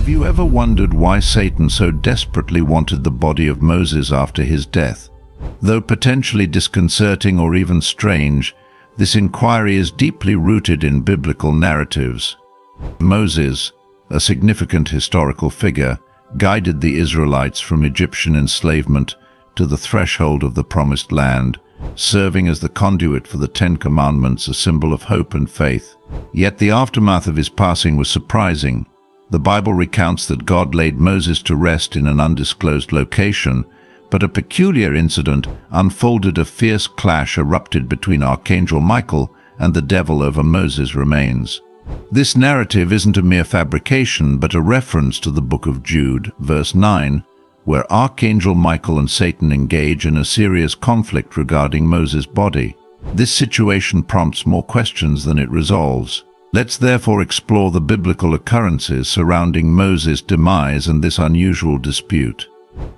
Have you ever wondered why Satan so desperately wanted the body of Moses after his death? Though potentially disconcerting or even strange, this inquiry is deeply rooted in biblical narratives. Moses, a significant historical figure, guided the Israelites from Egyptian enslavement to the threshold of the Promised Land, serving as the conduit for the Ten Commandments, a symbol of hope and faith. Yet the aftermath of his passing was surprising. The Bible recounts that God laid Moses to rest in an undisclosed location, but a peculiar incident unfolded. A fierce clash erupted between Archangel Michael and the devil over Moses' remains. This narrative isn't a mere fabrication, but a reference to the Book of Jude, verse 9, where Archangel Michael and Satan engage in a serious conflict regarding Moses' body. This situation prompts more questions than it resolves. Let's therefore explore the biblical occurrences surrounding Moses' demise and this unusual dispute.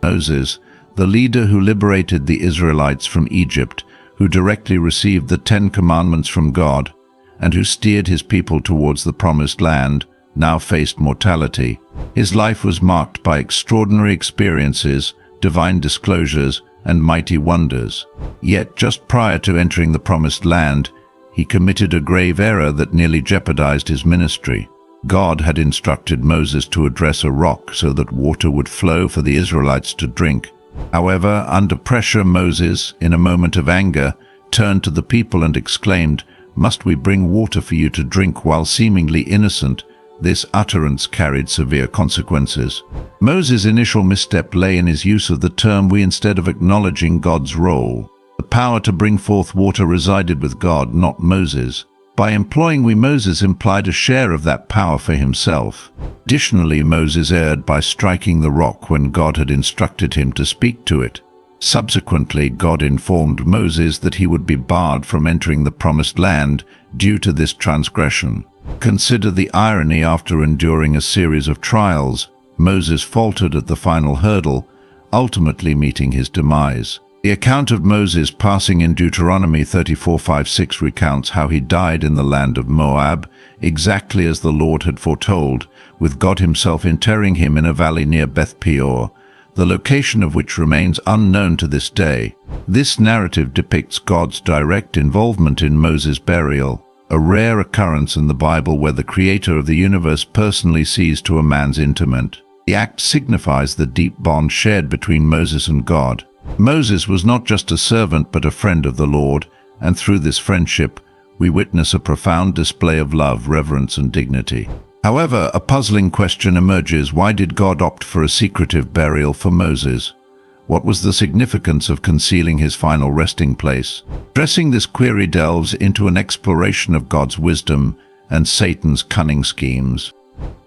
Moses, the leader who liberated the Israelites from Egypt, who directly received the Ten Commandments from God, and who steered his people towards the Promised Land, now faced mortality. His life was marked by extraordinary experiences, divine disclosures, and mighty wonders. Yet just prior to entering the Promised Land, he committed a grave error that nearly jeopardized his ministry. God had instructed Moses to address a rock so that water would flow for the Israelites to drink. However, under pressure, Moses, in a moment of anger, turned to the people and exclaimed, "Must we bring water for you to drink?" While seemingly innocent, this utterance carried severe consequences. Moses' initial misstep lay in his use of the term "we" instead of acknowledging God's role. The power to bring forth water resided with God, not Moses. By employing "we," Moses implied a share of that power for himself. Additionally, Moses erred by striking the rock when God had instructed him to speak to it. Subsequently, God informed Moses that he would be barred from entering the Promised Land due to this transgression. Consider the irony. After enduring a series of trials, Moses faltered at the final hurdle, ultimately meeting his demise. The account of Moses passing in Deuteronomy 34:5-6 recounts how he died in the land of Moab, exactly as the Lord had foretold, with God himself interring him in a valley near Beth Peor, the location of which remains unknown to this day. This narrative depicts God's direct involvement in Moses' burial, a rare occurrence in the Bible where the Creator of the universe personally sees to a man's interment. The act signifies the deep bond shared between Moses and God. Moses was not just a servant but a friend of the Lord, and through this friendship, we witness a profound display of love, reverence, and dignity. However, a puzzling question emerges: why did God opt for a secretive burial for Moses? What was the significance of concealing his final resting place? Addressing this query delves into an exploration of God's wisdom and Satan's cunning schemes.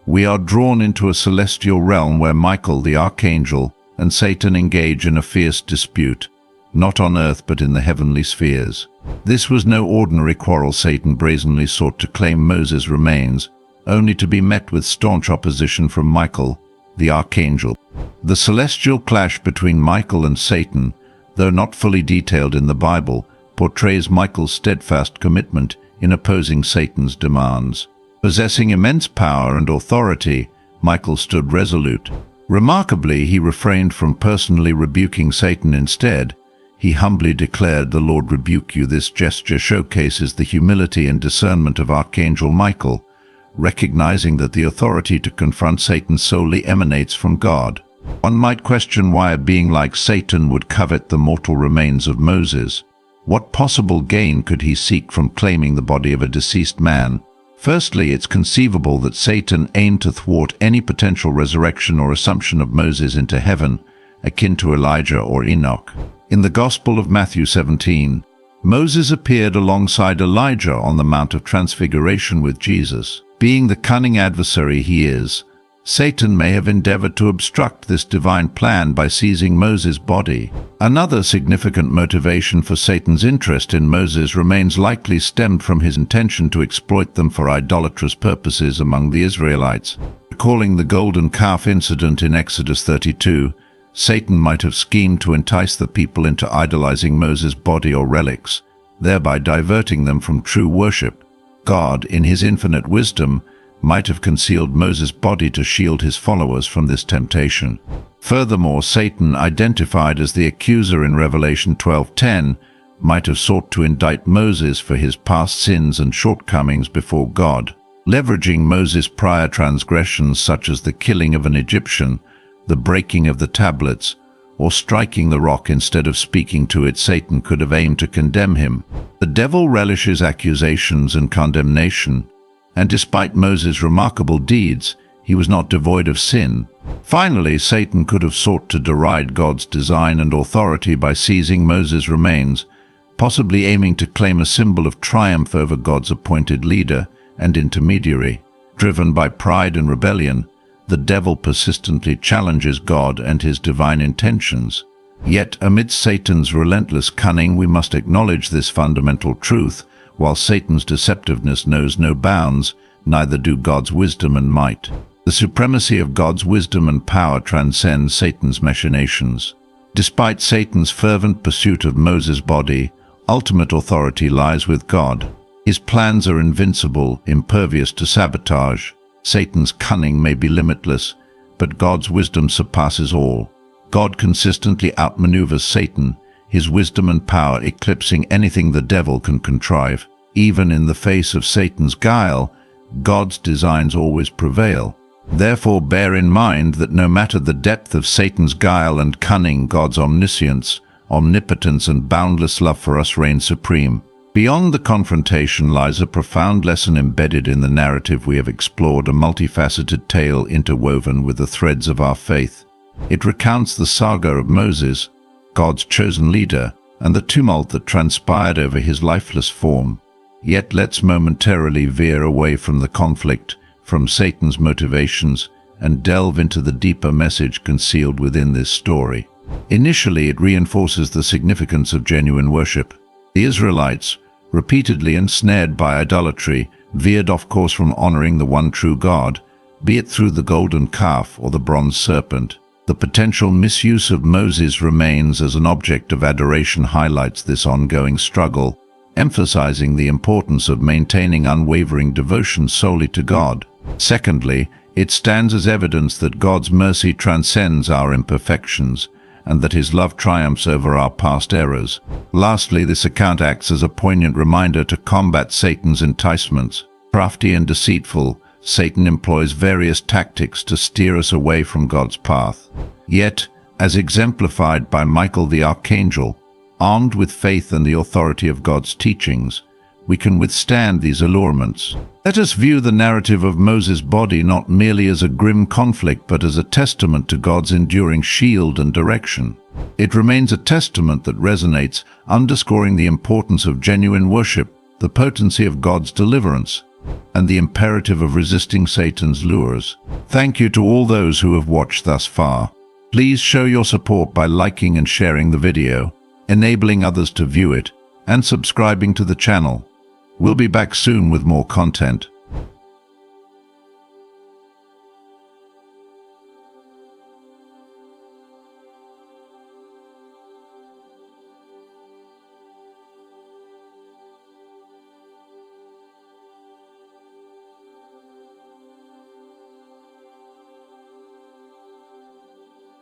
We are drawn into a celestial realm where Michael, the archangel, and Satan engage in a fierce dispute, not on earth but in the heavenly spheres. This was no ordinary quarrel. Satan brazenly sought to claim Moses' remains, only to be met with staunch opposition from Michael, the archangel. The celestial clash between Michael and Satan, though not fully detailed in the Bible, portrays Michael's steadfast commitment in opposing Satan's demands. Possessing immense power and authority, Michael stood resolute. Remarkably, he refrained from personally rebuking Satan. Instead, he humbly declared, "The Lord rebuke you." This gesture showcases the humility and discernment of Archangel Michael, recognizing that the authority to confront Satan solely emanates from God. One might question why a being like Satan would covet the mortal remains of Moses. What possible gain could he seek from claiming the body of a deceased man? Firstly, it's conceivable that Satan aimed to thwart any potential resurrection or assumption of Moses into heaven, akin to Elijah or Enoch. In the Gospel of Matthew 17, Moses appeared alongside Elijah on the Mount of Transfiguration with Jesus. Being the cunning adversary he is, Satan may have endeavored to obstruct this divine plan by seizing Moses' body. Another significant motivation for Satan's interest in Moses remains likely stemmed from his intention to exploit them for idolatrous purposes among the Israelites. Recalling the golden calf incident in Exodus 32, Satan might have schemed to entice the people into idolizing Moses' body or relics, thereby diverting them from true worship. God, in his infinite wisdom, might have concealed Moses' body to shield his followers from this temptation. Furthermore, Satan, identified as the accuser in Revelation 12:10, might have sought to indict Moses for his past sins and shortcomings before God. Leveraging Moses' prior transgressions such as the killing of an Egyptian, the breaking of the tablets, or striking the rock instead of speaking to it, Satan could have aimed to condemn him. The devil relishes accusations and condemnation, and despite Moses' remarkable deeds, he was not devoid of sin. Finally, Satan could have sought to deride God's design and authority by seizing Moses' remains, possibly aiming to claim a symbol of triumph over God's appointed leader and intermediary. Driven by pride and rebellion, the devil persistently challenges God and his divine intentions. Yet, amidst Satan's relentless cunning, we must acknowledge this fundamental truth: while Satan's deceptiveness knows no bounds, neither do God's wisdom and might. The supremacy of God's wisdom and power transcends Satan's machinations. Despite Satan's fervent pursuit of Moses' body, ultimate authority lies with God. His plans are invincible, impervious to sabotage. Satan's cunning may be limitless, but God's wisdom surpasses all. God consistently outmaneuvers Satan, his wisdom and power eclipsing anything the devil can contrive. Even in the face of Satan's guile, God's designs always prevail. Therefore, bear in mind that no matter the depth of Satan's guile and cunning, God's omniscience, omnipotence, and boundless love for us reign supreme. Beyond the confrontation lies a profound lesson embedded in the narrative we have explored, a multifaceted tale interwoven with the threads of our faith. It recounts the saga of Moses, God's chosen leader, and the tumult that transpired over his lifeless form. Yet let's momentarily veer away from the conflict, from Satan's motivations, and delve into the deeper message concealed within this story. Initially, it reinforces the significance of genuine worship. The Israelites, repeatedly ensnared by idolatry, veered off course from honoring the one true God, be it through the golden calf or the bronze serpent. The potential misuse of Moses' remains as an object of adoration highlights this ongoing struggle, emphasizing the importance of maintaining unwavering devotion solely to God. Secondly, it stands as evidence that God's mercy transcends our imperfections, and that his love triumphs over our past errors. Lastly, this account acts as a poignant reminder to combat Satan's enticements. Crafty and deceitful, Satan employs various tactics to steer us away from God's path. Yet, as exemplified by Michael the Archangel, armed with faith and the authority of God's teachings, we can withstand these allurements. Let us view the narrative of Moses' body not merely as a grim conflict, but as a testament to God's enduring shield and direction. It remains a testament that resonates, underscoring the importance of genuine worship, the potency of God's deliverance, and the imperative of resisting Satan's lures. Thank you to all those who have watched thus far. Please show your support by liking and sharing the video, enabling others to view it, and subscribing to the channel. We'll be back soon with more content.